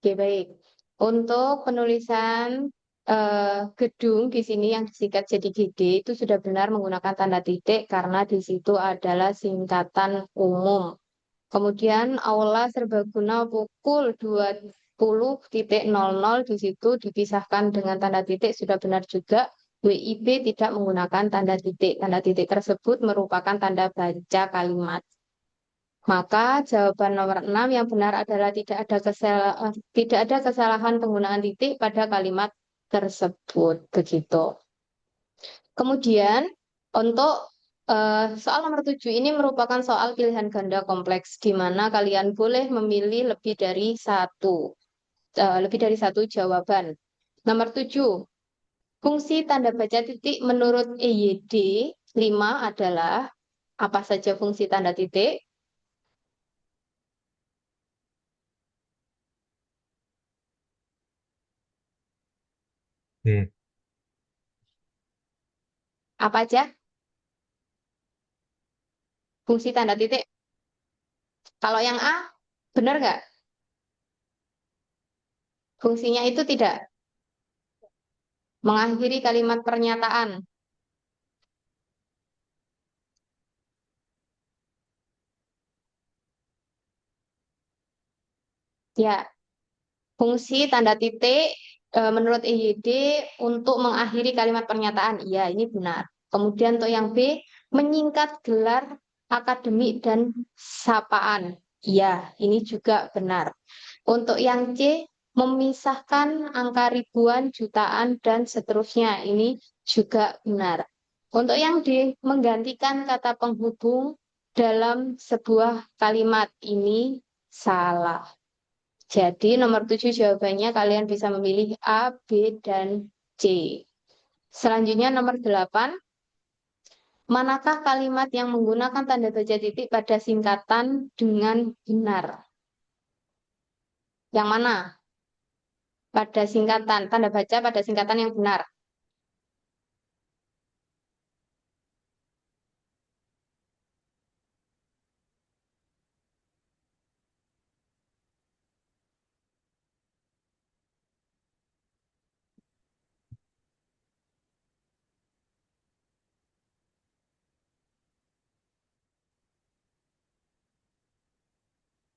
Oke, baik. Untuk penulisan gedung di sini yang disingkat jadi GD itu sudah benar menggunakan tanda titik karena di situ adalah singkatan umum. Kemudian aula serbaguna pukul 20.00 di situ dipisahkan dengan tanda titik sudah benar juga. WIB tidak menggunakan tanda titik. Tanda titik tersebut merupakan tanda baca kalimat. Maka jawaban nomor 6 yang benar adalah tidak ada kesalahan penggunaan titik pada kalimat tersebut. Begitu. Kemudian untuk soal nomor 7 ini merupakan soal pilihan ganda kompleks di mana kalian boleh memilih lebih dari satu jawaban. Nomor 7, fungsi tanda baca titik menurut EYD 5 adalah apa saja fungsi tanda titik? B. Apa aja fungsi tanda titik? Kalau yang A, benar nggak? Fungsinya itu tidak mengakhiri kalimat pernyataan. Ya, fungsi tanda titik menurut EYD untuk mengakhiri kalimat pernyataan. Iya, ini benar. Kemudian untuk yang B, menyingkat gelar akademik dan sapaan. Iya, ini juga benar. Untuk yang C, memisahkan angka ribuan, jutaan, dan seterusnya. Ini juga benar. Untuk yang D, menggantikan kata penghubung dalam sebuah kalimat. Ini salah. Jadi nomor 7 jawabannya kalian bisa memilih A, B, dan C. Selanjutnya nomor 8. Manakah kalimat yang menggunakan tanda baca titik pada singkatan dengan benar? Yang mana? Pada singkatan, tanda baca pada singkatan yang benar.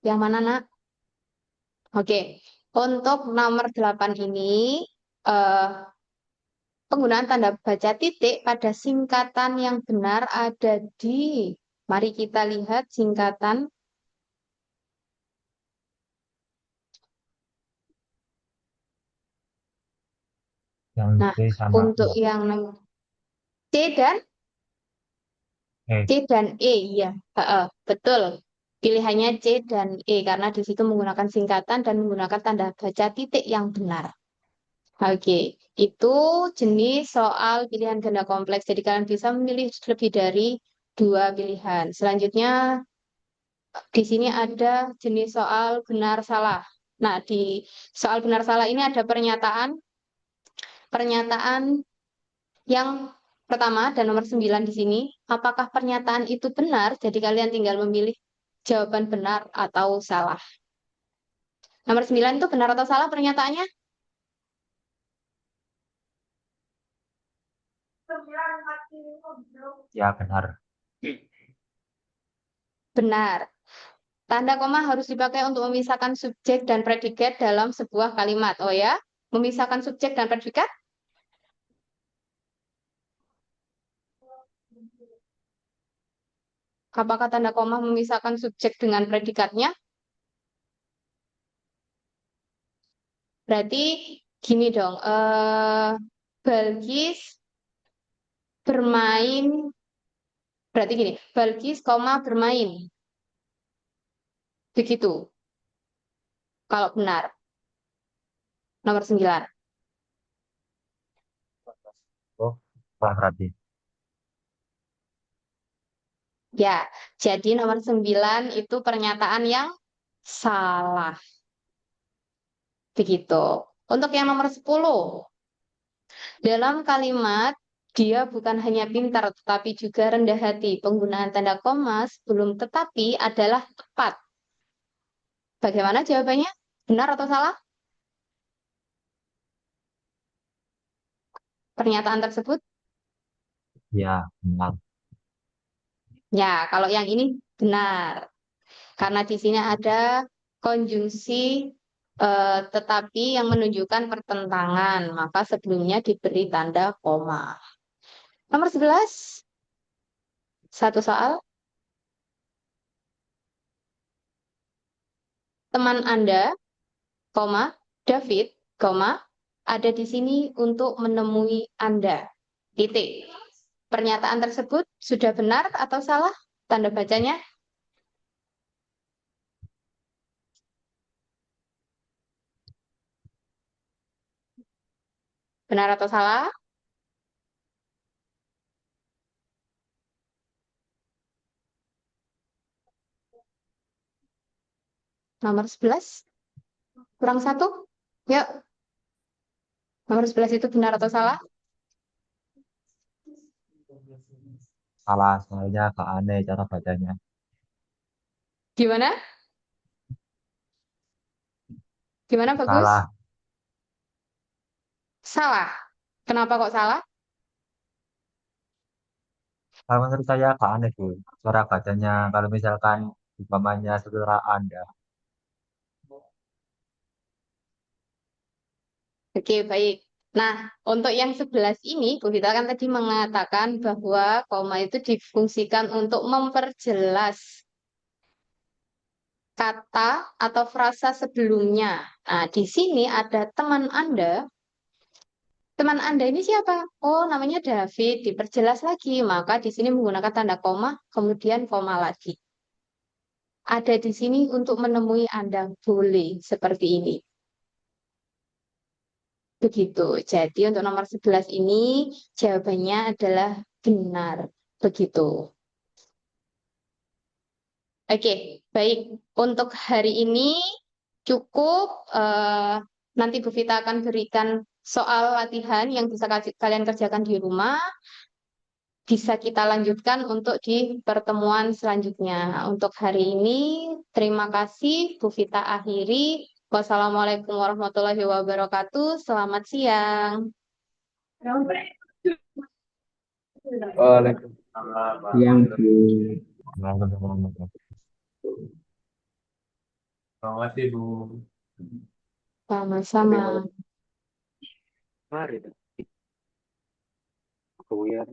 Yang mana, Nak? Oke. Untuk nomor 8 ini, eh, penggunaan tanda baca titik pada singkatan yang benar ada di, mari kita lihat singkatan. Yang Nah, C sama untuk E. yang nomor C dan E. C dan E, ya, betul. Pilihannya C dan E karena di situ menggunakan singkatan dan menggunakan tanda baca titik yang benar. Oke, itu jenis soal pilihan ganda kompleks. Jadi kalian bisa memilih lebih dari 2 pilihan. Selanjutnya di sini ada jenis soal benar salah. Nah, di soal benar salah ini ada pernyataan pernyataan yang pertama dan nomor 9 di sini. Apakah pernyataan itu benar? Jadi kalian tinggal memilih jawaban benar atau salah. Nomor 9 itu benar atau salah pernyataannya? Ya, benar. Benar. Tanda koma harus dipakai untuk memisahkan subjek dan predikat dalam sebuah kalimat. Oh ya, memisahkan subjek dan predikat? Apakah tanda koma memisahkan subjek dengan predikatnya? Berarti gini dong, Balkis bermain, berarti gini, Balkis, bermain. Begitu, kalau benar. Nomor 9. Oh, salah berarti. Ya, jadi nomor 9 itu pernyataan yang salah. Begitu. Untuk yang nomor 10, dalam kalimat dia bukan hanya pintar tetapi juga rendah hati. Penggunaan tanda koma sebelum tetapi adalah tepat. Bagaimana jawabannya? Benar atau salah? Pernyataan tersebut? Ya, benar. Ya, kalau yang ini benar. Karena di sini ada konjungsi tetapi yang menunjukkan pertentangan, maka sebelumnya diberi tanda koma. Nomor 11, satu soal. Teman Anda, David, ada di sini untuk menemui Anda. Titik. Pernyataan tersebut sudah benar atau salah? Tanda bacanya benar atau salah? Nomor 11, kurang satu. Yuk, nomor 11 itu benar atau salah? Salah, soalnya agak aneh cara bacanya. Gimana? Gimana, Bagus? Salah. Salah. Kenapa kok salah? Kalau menurut saya agak aneh tuh. Cara bacanya, kalau misalkan umpamanya saudara Anda. Oke, baik. Nah, untuk yang 11 ini, Bu Vita kan tadi mengatakan bahwa koma itu difungsikan untuk memperjelas kata atau frasa sebelumnya. Nah, di sini ada teman Anda. Teman Anda ini siapa? Oh, namanya David. Diperjelas lagi. Maka di sini menggunakan tanda koma, kemudian koma lagi. Ada di sini untuk menemui Anda. Boleh seperti ini. Begitu. Jadi untuk nomor 11 ini jawabannya adalah benar. Begitu. Oke, baik. Untuk hari ini cukup. Nanti Bu Vita akan berikan soal latihan yang bisa kalian kerjakan di rumah. Bisa kita lanjutkan untuk di pertemuan selanjutnya. Untuk hari ini, terima kasih. Bu Vita akhiri. Wassalamualaikum warahmatullahi wabarakatuh. Selamat siang. Waalaikumsalam. Yang Bu. Terima kasih Bu. Sama-sama. Mari. Bu ya.